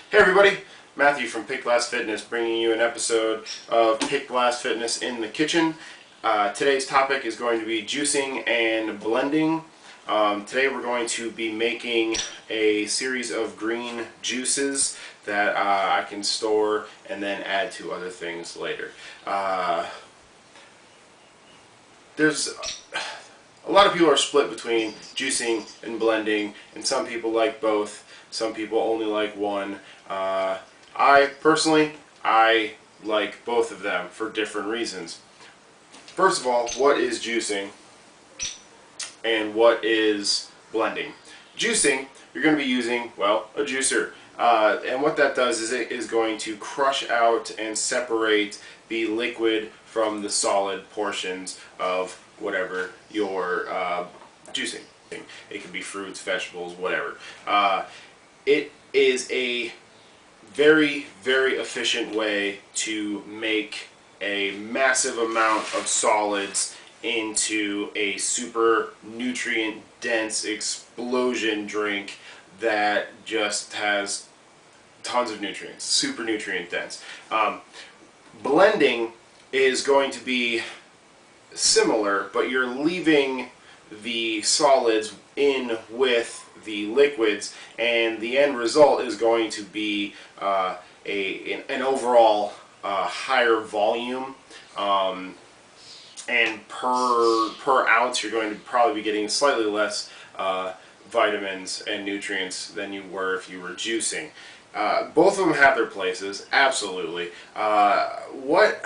Hey everybody, Matthew from Pick Glass Fitness bringing you an episode of Pick Glass Fitness in the Kitchen. Today's topic is going to be juicing and blending. Today we're going to be making a series of green juices that I can store and then add to other things later. There's a lot of people are split between juicing and blending, and some people like both. Some people only like one. I personally like both of them for different reasons. First of all, what is juicing and what is blending? Juicing, you're going to be using, well, a juicer. And what that does is it is going to crush out and separate the liquid from the solid portions of whatever you're juicing. It could be fruits, vegetables, whatever. It is a very, very efficient way to make a massive amount of solids into a super nutrient dense explosion drink that just has tons of nutrients, super nutrient dense. Blending is going to be similar, but you're leaving the solids in with the liquids, and the end result is going to be an overall higher volume, and per ounce you're going to probably be getting slightly less vitamins and nutrients than you were if you were juicing. Both of them have their places, absolutely. What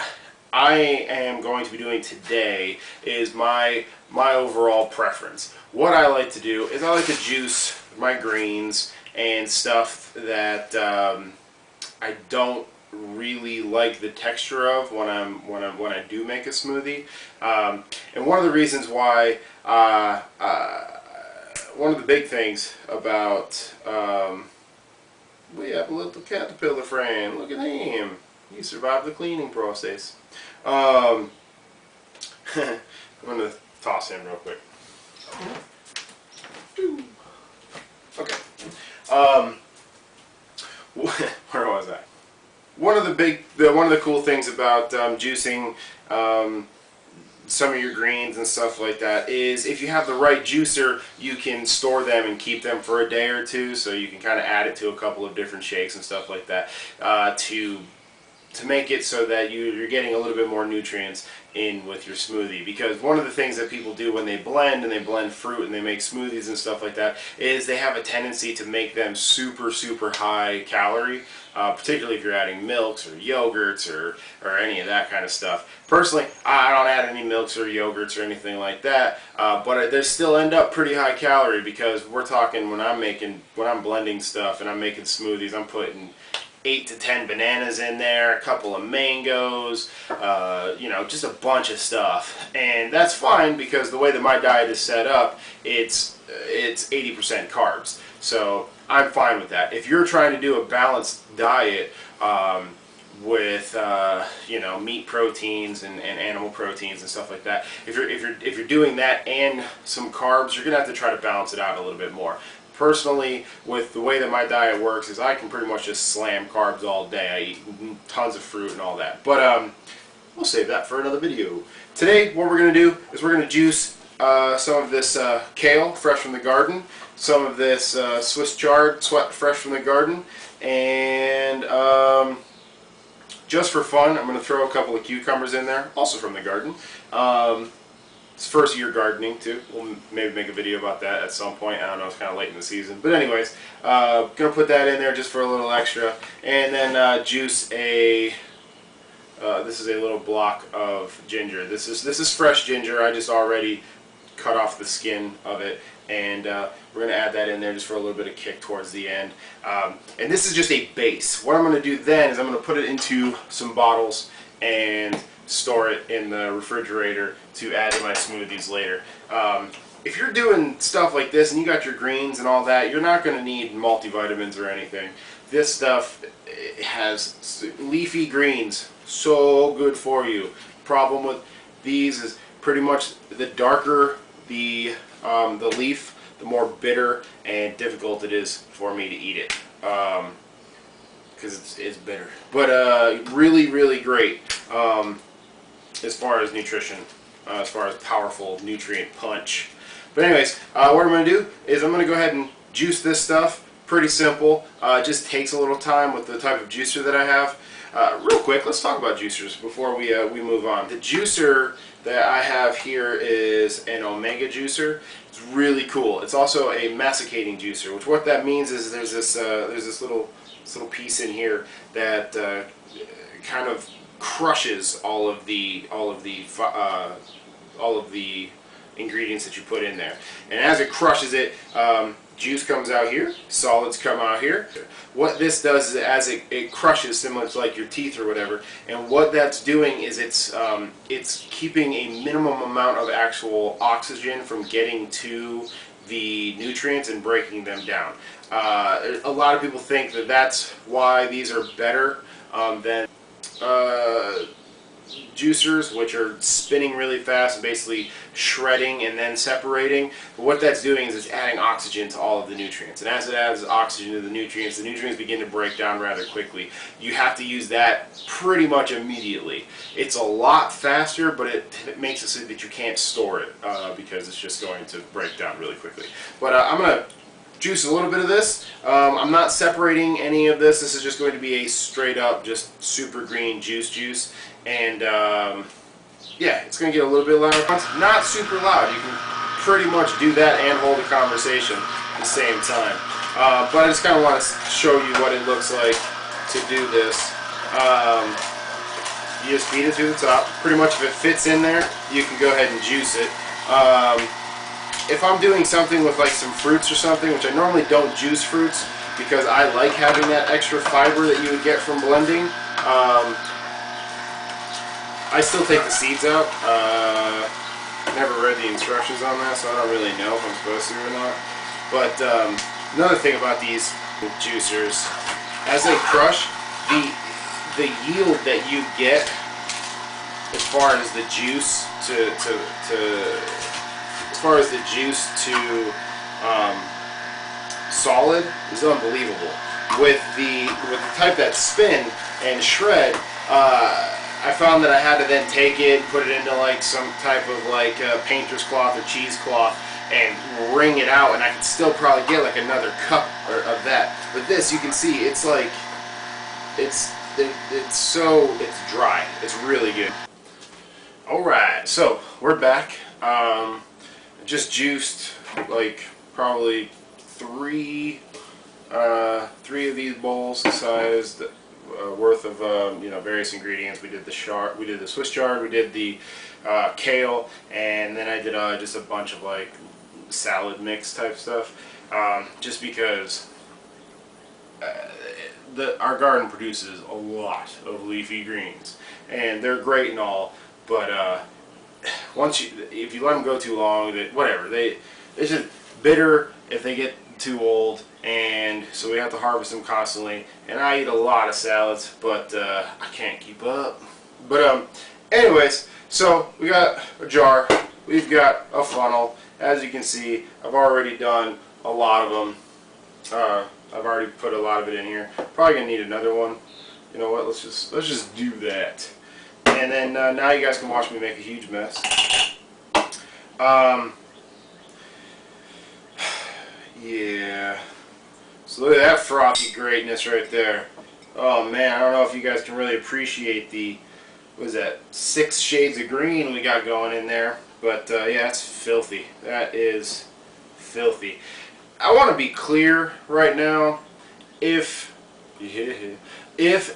I am going to be doing today is my overall preference. What I like to do is I like to juice my greens and stuff that I don't really like the texture of when I do make a smoothie. And one of the reasons why, one of the big things about, we have a little caterpillar friend. Look at him. He survived the cleaning process. I'm going to toss him real quick. Okay. Where was I? One of the cool things about juicing some of your greens and stuff like that is if you have the right juicer, you can store them and keep them for a day or two, so you can kind of add it to a couple of different shakes and stuff like that to make it so that you're getting a little bit more nutrients in with your smoothie. Because one of the things that people do when they blend fruit and they make smoothies and stuff like that is they have a tendency to make them super high calorie, particularly if you're adding milks or yogurts or any of that kind of stuff. Personally, I don't add any milks or yogurts or anything like that, but they still end up pretty high calorie, because we're talking when I'm blending stuff and I'm making smoothies, I'm putting 8 to 10 bananas in there, a couple of mangoes, you know, just a bunch of stuff. And that's fine, because the way that my diet is set up, it's 80% carbs. So I'm fine with that. If you're trying to do a balanced diet with you know, meat proteins and animal proteins and stuff like that, if you're doing that and some carbs, you're gonna have to try to balance it out a little bit more. Personally, with the way that my diet works, is I can pretty much just slam carbs all day. I eat tons of fruit and all that. But we'll save that for another video. Today, what we're going to do is we're going to juice some of this kale, fresh from the garden, some of this Swiss chard, fresh from the garden, and just for fun, I'm going to throw a couple of cucumbers in there, also from the garden. It's first year gardening too. We'll maybe make a video about that at some point. I don't know, it's kind of late in the season. But anyways, gonna put that in there just for a little extra. And then juice a, this is a little block of ginger. This is fresh ginger. I just already cut off the skin of it. And we're gonna add that in there just for a little bit of kick towards the end. And this is just a base. What I'm gonna do then is I'm gonna put it into some bottles and store it in the refrigerator to add to my smoothies later. If you're doing stuff like this and you got your greens and all that, you're not going to need multivitamins or anything. This stuff has leafy greens, so good for you. Problem with these is pretty much the darker the leaf, the more bitter and difficult it is for me to eat it. because it's bitter. But really great as far as nutrition, as far as powerful nutrient punch. But anyways, what I'm going to do is I'm going to go ahead and juice this stuff. Pretty simple. It just takes a little time with the type of juicer that I have. Real quick, let's talk about juicers before we move on. The juicer that I have here is an omega juicer. It's really cool. It's also a masticating juicer, which what that means is there's this little piece in here that kind of crushes all of the ingredients that you put in there, and as it crushes it, juice comes out here, solids come out here. What this does is as it crushes, similar to like your teeth or whatever, and what that's doing is it's keeping a minimum amount of actual oxygen from getting to the nutrients and breaking them down. A lot of people think that that's why these are better than juicers, which are spinning really fast and basically shredding and then separating. But what that's doing is it's adding oxygen to all of the nutrients, and as it adds oxygen to the nutrients begin to break down rather quickly. You have to use that pretty much immediately. It's a lot faster, but it makes it so that you can't store it because it's just going to break down really quickly. But I'm going to juice a little bit of this. I'm not separating any of this. This is just going to be a straight up just super green juice. And yeah, it's going to get a little bit louder. Not super loud. You can pretty much do that and hold a conversation at the same time. But I just kind of want to show you what it looks like to do this. You just feed it through the top. Pretty much if it fits in there, you can go ahead and juice it. If I'm doing something with like some fruits or something, which I normally don't juice fruits because I like having that extra fiber that you would get from blending, I still take the seeds out. Never read the instructions on that, so I don't really know if I'm supposed to or not. But another thing about these juicers, as they crush, the yield that you get as far as the juice to solid is unbelievable. With the type that spin and shred, I found that I had to then take it, put it into like some type of like painter's cloth or cheesecloth and wring it out, and I could still probably get like another cup of that. But this, you can see, it's like it's dry. It's really good. All right, so we're back. Just juiced like probably three of these bowls sized worth of various ingredients. We did the Swiss chard, we did the kale, and then I did just a bunch of like salad mix type stuff. Just because our garden produces a lot of leafy greens, and they're great and all, but if you let them go too long, it's just bitter if they get too old, and so we have to harvest them constantly. And I eat a lot of salads, but I can't keep up. But anyways, so we got a jar, we've got a funnel. As you can see, I've already done a lot of them. I've already put a lot of it in here. Probably gonna need another one. You know what? Let's just do that. And then now you guys can watch me make a huge mess. Yeah. So look at that frothy greatness right there. Oh man, I don't know if you guys can really appreciate the, what is that, 6 shades of green we got going in there. But yeah, it's filthy. That is filthy. I want to be clear right now. If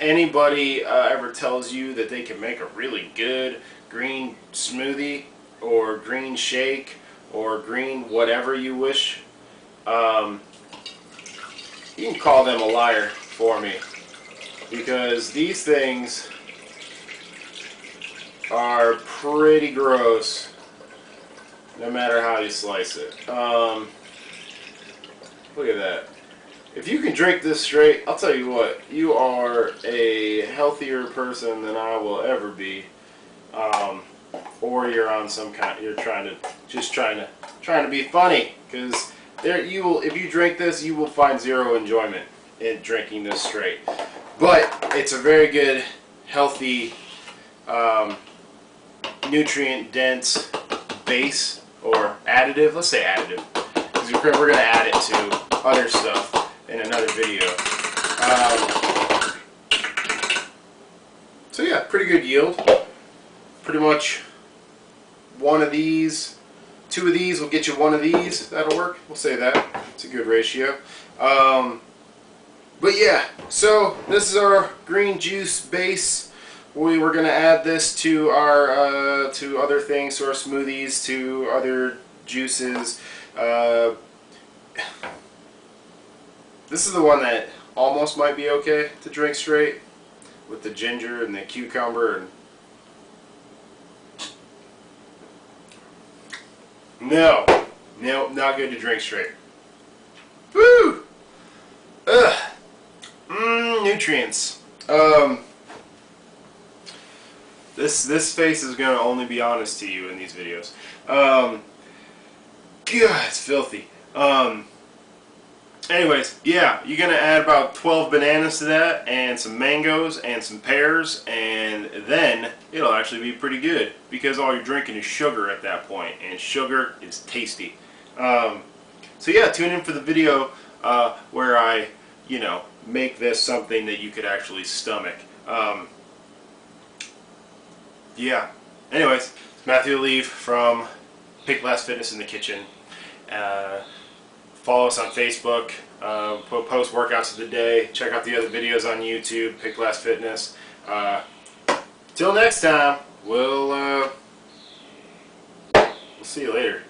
anybody ever tells you that they can make a really good green smoothie or green shake or green whatever you wish, you can call them a liar for me, because these things are pretty gross no matter how you slice it. Look at that. If you can drink this straight, I'll tell you what, you are a healthier person than I will ever be. Or you're on some kind, you're trying to be funny, because if you drink this, you will find zero enjoyment. in drinking this straight. But it's a very good, healthy, nutrient-dense base or additive. Let's say additive, because we're going to add it to other stuff in another video. So yeah, pretty good yield. Pretty much one of these, 2 of these will get you 1 of these. That'll work. We'll say that. It's a good ratio. But yeah, so this is our green juice base. We were going to add this to our to other things, to our smoothies, to other juices. This is the one that almost might be okay to drink straight, with the ginger and the cucumber. And no, not good to drink straight. Woo! Ugh. Nutrients. This face is gonna only be honest to you in these videos. God, it's filthy. Anyways, yeah, you're gonna add about 12 bananas to that, and some mangoes, and some pears, and then it'll actually be pretty good, because all you're drinking is sugar at that point, and sugar is tasty. So yeah, tune in for the video where I, you know, make this something that you could actually stomach. Yeah. Anyways, Matthew Leave from Pick Glass Fitness in the Kitchen. Follow us on Facebook. Post workouts of the day. Check out the other videos on YouTube. Pick Glass Fitness. Till next time, we'll see you later.